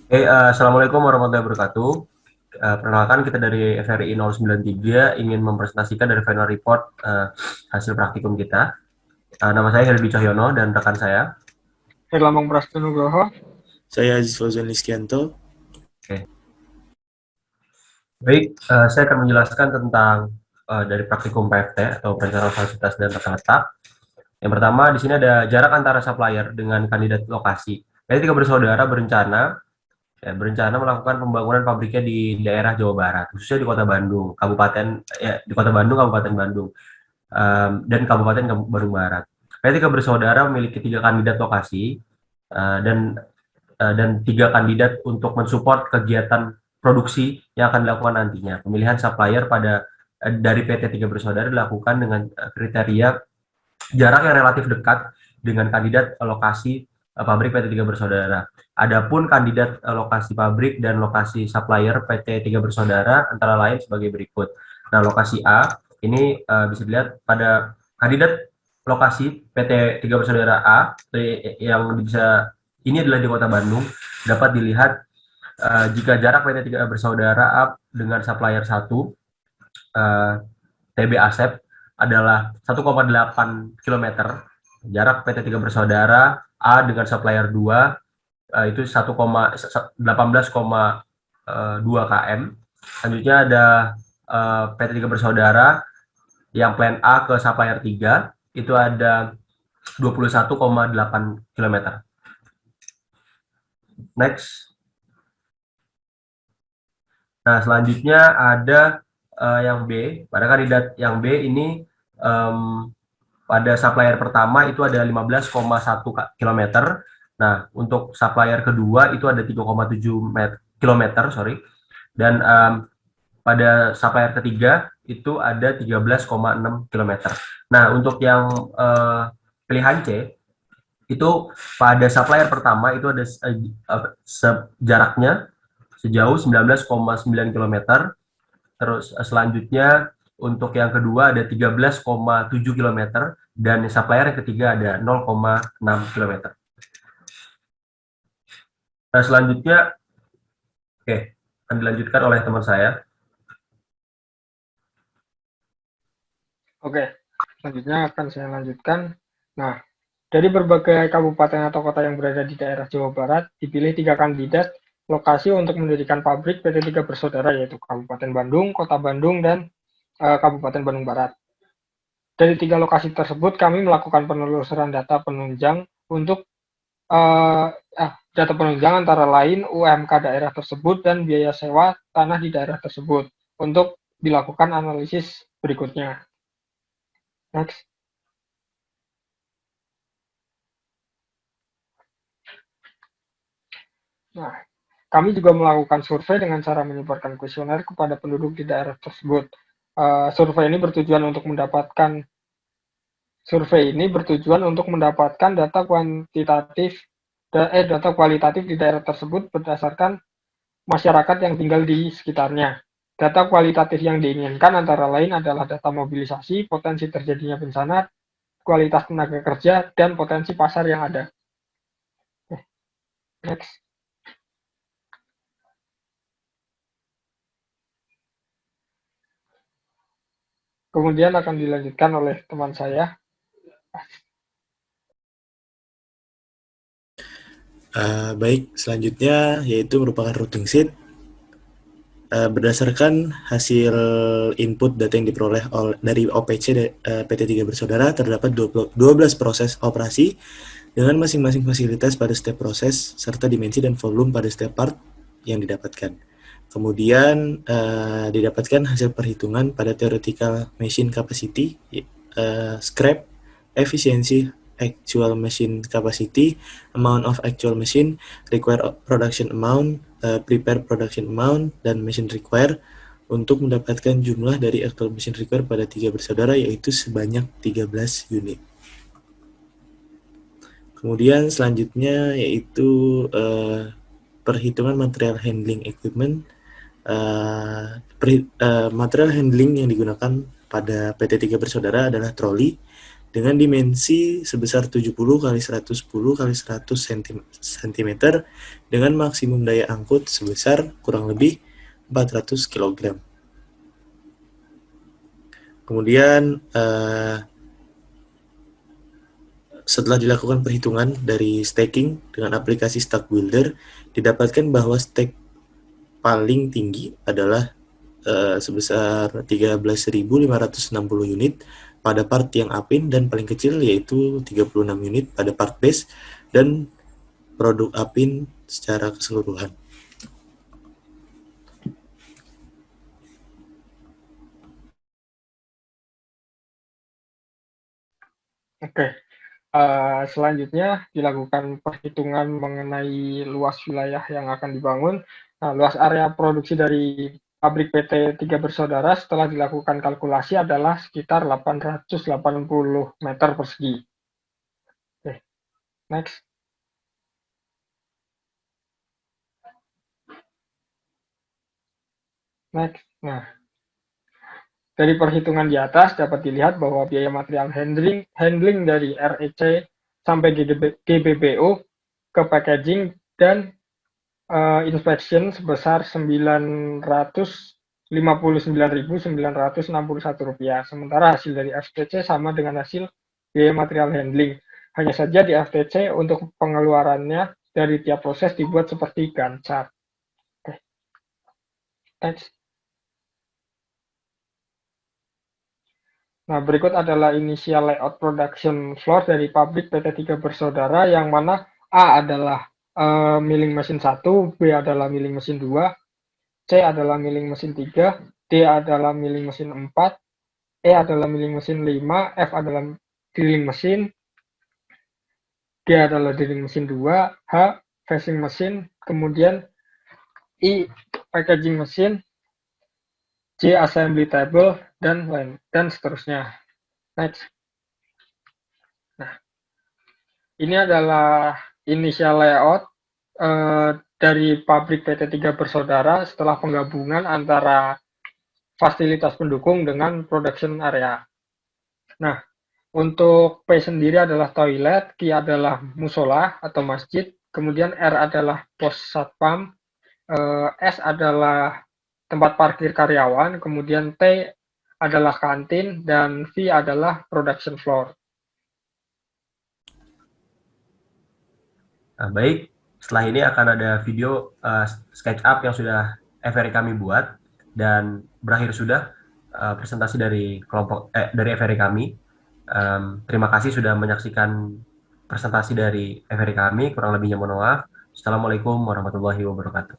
Assalamualaikum warahmatullahi wabarakatuh. Perkenalkan kita dari FRI 093 ingin mempresentasikan dari final report hasil praktikum kita. Nama saya Herdi Cahyono dan rekan saya. Herlambang Prastonugroho. Saya Aziz Fauzan Liskianto. Oke. Baik, saya akan menjelaskan tentang dari praktikum PFT atau perencanaan fasilitas dan tata letak. Yang pertama, di sini ada jarak antara supplier dengan kandidat lokasi. PT3 bersaudara berencana melakukan pembangunan pabriknya di daerah Jawa Barat, khususnya di Kota Bandung, Kabupaten Bandung, dan Kabupaten Bandung Barat. Ketika bersaudara memiliki 3 kandidat lokasi dan 3 kandidat untuk mensupport kegiatan produksi yang akan dilakukan nantinya. Pemilihan supplier dari PT 3 Bersaudara dilakukan dengan kriteria jarak yang relatif dekat dengan kandidat lokasi pabrik PT 3 Bersaudara. Adapun kandidat lokasi pabrik dan lokasi supplier PT 3 Bersaudara antara lain sebagai berikut. Nah, lokasi A ini bisa dilihat pada kandidat lokasi PT 3 Bersaudara A yang bisa ini adalah di Kota Bandung. Dapat dilihat jika jarak PT 3 Bersaudara A dengan supplier 1 TB Asep adalah 1,8 km. Jarak PT 3 Bersaudara A dengan supplier 2 itu 18,2 km. Selanjutnya ada PT 3 Bersaudara yang plan A ke supplier 3 itu ada 21,8 km. Next. Nah, selanjutnya ada yang B. Pada kandidat yang B ini pada supplier pertama itu ada 15,1 km. Nah, untuk supplier kedua itu ada 3,7 km, sorry. Dan pada supplier ketiga itu ada 13,6 km. Nah, untuk yang pilihan C itu pada supplier pertama itu ada jaraknya sejauh 19,9 km. Terus selanjutnya untuk yang kedua ada 13,7 km dan supplier yang ketiga ada 0,6 km. Nah, selanjutnya akan dilanjutkan oleh teman saya. Oke, selanjutnya akan saya lanjutkan. Nah, dari berbagai kabupaten atau kota yang berada di daerah Jawa Barat, dipilih 3 kandidat lokasi untuk mendirikan pabrik PT 3 Bersaudara, yaitu Kabupaten Bandung, Kota Bandung, dan Kabupaten Bandung Barat. Dari 3 lokasi tersebut, kami melakukan penelusuran data penunjang untuk data penunjang antara lain UMK daerah tersebut dan biaya sewa tanah di daerah tersebut untuk dilakukan analisis berikutnya. Next. Nah, kami juga melakukan survei dengan cara menyebarkan kuesioner kepada penduduk di daerah tersebut. Survei ini bertujuan untuk mendapatkan data kualitatif di daerah tersebut berdasarkan masyarakat yang tinggal di sekitarnya. Data kualitatif yang diinginkan antara lain adalah data mobilisasi, potensi terjadinya bencana, kualitas tenaga kerja, dan potensi pasar yang ada. Next. Kemudian akan dilanjutkan oleh teman saya. Baik, selanjutnya yaitu merupakan routing sheet. Berdasarkan hasil input data yang diperoleh dari OPC PT 3 Bersaudara, terdapat 12 proses operasi dengan masing-masing fasilitas pada setiap proses, serta dimensi dan volume pada setiap part yang didapatkan. Kemudian didapatkan hasil perhitungan pada theoretical machine capacity, scrap, efisiensi, actual machine capacity, amount of actual machine, required production amount, prepare production amount, dan machine required untuk mendapatkan jumlah dari actual machine required pada 3 bersaudara, yaitu sebanyak 13 unit. Kemudian selanjutnya yaitu perhitungan material handling equipment. Material handling yang digunakan pada PT 3 Bersaudara adalah troli dengan dimensi sebesar 70 kali 110 kali 100 cm dengan maksimum daya angkut sebesar kurang lebih 400 kg. Kemudian setelah dilakukan perhitungan dari stacking dengan aplikasi Stack Builder, didapatkan bahwa stack paling tinggi adalah sebesar 13.560 unit pada part yang Apin dan paling kecil yaitu 36 unit pada part base dan produk Apin secara keseluruhan. Oke. Selanjutnya dilakukan perhitungan mengenai luas wilayah yang akan dibangun. Nah, luas area produksi dari pabrik PT Tiga Bersaudara setelah dilakukan kalkulasi adalah sekitar 880 meter persegi. Oke, next. Next. Nah, dari perhitungan di atas dapat dilihat bahwa biaya material handling dari REC sampai GBBO ke packaging dan inspection sebesar Rp959.961. Sementara hasil dari FTC sama dengan hasil biaya material handling. Hanya saja di FTC untuk pengeluarannya dari tiap proses dibuat seperti Gantt chart. Oke. Next. Nah, berikut adalah initial layout production floor dari pabrik PT Tiga Bersaudara yang mana A adalah milling mesin 1, B adalah milling mesin 2, C adalah milling mesin 3, D adalah milling mesin 4, E adalah milling mesin 5, F adalah drilling mesin, G adalah drilling mesin 2, H facing mesin, kemudian I packaging mesin, J assembly table, dan lain dan seterusnya. Next. Nah, ini adalah initial layout dari pabrik PT Tiga Bersaudara setelah penggabungan antara fasilitas pendukung dengan production area. Nah, untuk P sendiri adalah toilet, Q adalah musola atau masjid, kemudian R adalah pos satpam, S adalah tempat parkir karyawan, kemudian T adalah kantin, dan V adalah production floor. Nah, baik, setelah ini akan ada video SketchUp yang sudah FRI kami buat dan berakhir sudah presentasi dari dari FRI kami. Terima kasih sudah menyaksikan presentasi dari FRI kami. Kurang lebihnya mohon maaf. Assalamualaikum warahmatullahi wabarakatuh.